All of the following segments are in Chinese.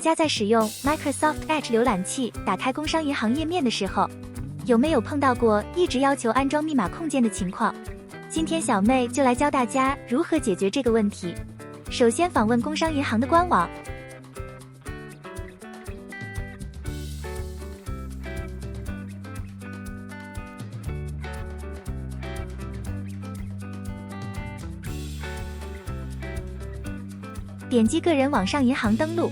大家在使用 Microsoft Edge 浏览器打开工商银行页面的时候，有没有碰到过一直要求安装密码控件的情况？今天小妹就来教大家如何解决这个问题。首先访问工商银行的官网，点击个人网上银行登录，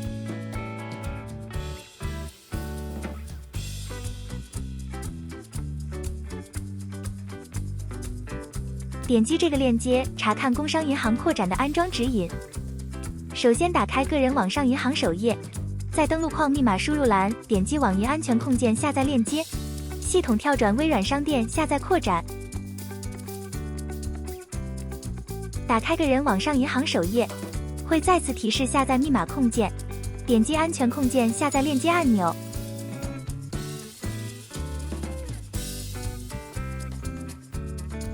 点击这个链接查看工商银行扩展的安装指引。首先打开个人网上银行首页，在登录框密码输入栏点击网银安全控件下载链接，系统跳转微软商店下载扩展。打开个人网上银行首页，会再次提示下载密码控件，点击安全控件下载链接按钮。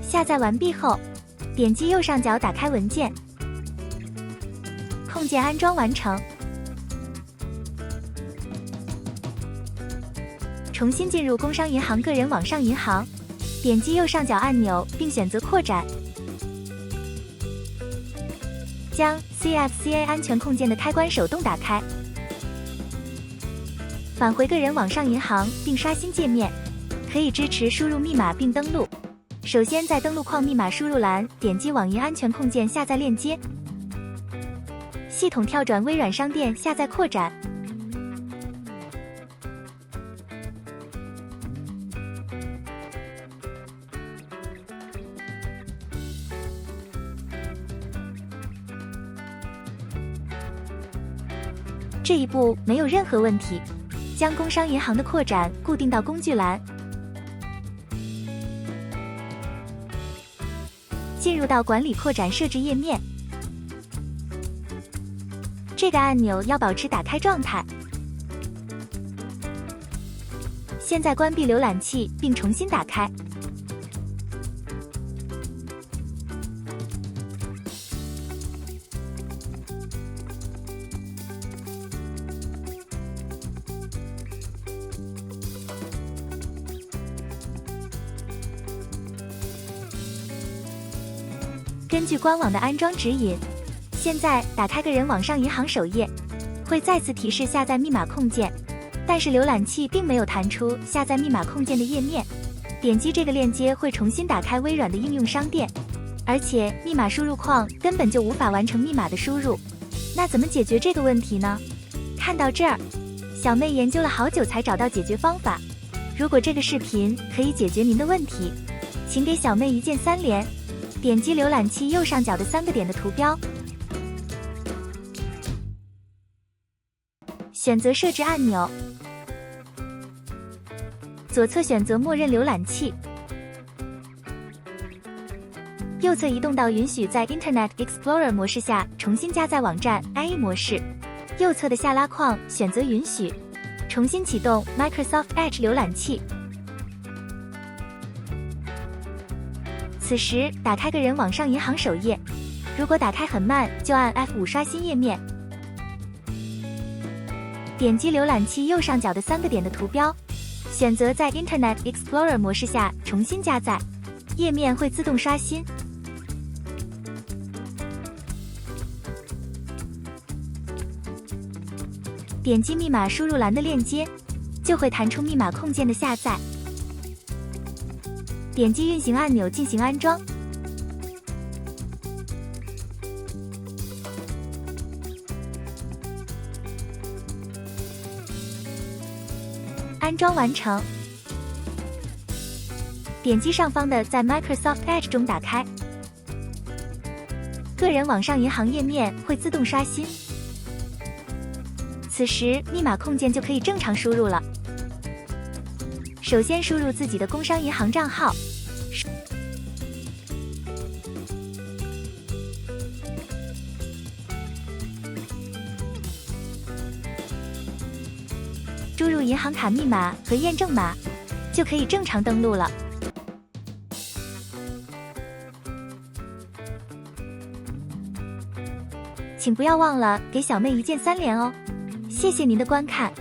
下载完毕后，点击右上角打开文件，控件安装完成。重新进入工商银行个人网上银行，点击右上角按钮并选择扩展，将 CFCA 安全控件的开关手动打开，返回个人网上银行并刷新界面，可以支持输入密码并登录。首先在登录框密码输入栏点击网银安全控件下载链接，系统跳转微软商店下载扩展，这一步没有任何问题。将工商银行的扩展固定到工具栏，进入到管理扩展设置页面，这个按钮要保持打开状态。现在关闭浏览器并重新打开。根据官网的安装指引，现在打开个人网上银行首页，会再次提示下载密码控件，但是浏览器并没有弹出下载密码控件的页面。点击这个链接会重新打开微软的应用商店，而且密码输入框根本就无法完成密码的输入。那怎么解决这个问题呢？看到这儿，小妹研究了好久才找到解决方法。如果这个视频可以解决您的问题，请给小妹一键3连。点击浏览器右上角的3个点的图标，选择设置按钮，左侧选择默认浏览器，右侧移动到允许在 Internet Explorer 模式下重新加载网站 IE 模式，右侧的下拉框选择允许，重新启动 Microsoft Edge 浏览器。此时打开个人网上银行首页，如果打开很慢，就按 F5 刷新页面。点击浏览器右上角的3个点的图标，选择在 Internet Explorer 模式下重新加载，页面会自动刷新。点击密码输入栏的链接，就会弹出密码控件的下载。点击运行按钮进行安装。安装完成。点击上方的在 Microsoft Edge 中打开，个人网上银行页面会自动刷新。此时密码控件就可以正常输入了。首先输入自己的工商银行账号，输入银行卡密码和验证码，就可以正常登录了。请不要忘了给小妹一键3连哦！谢谢您的观看。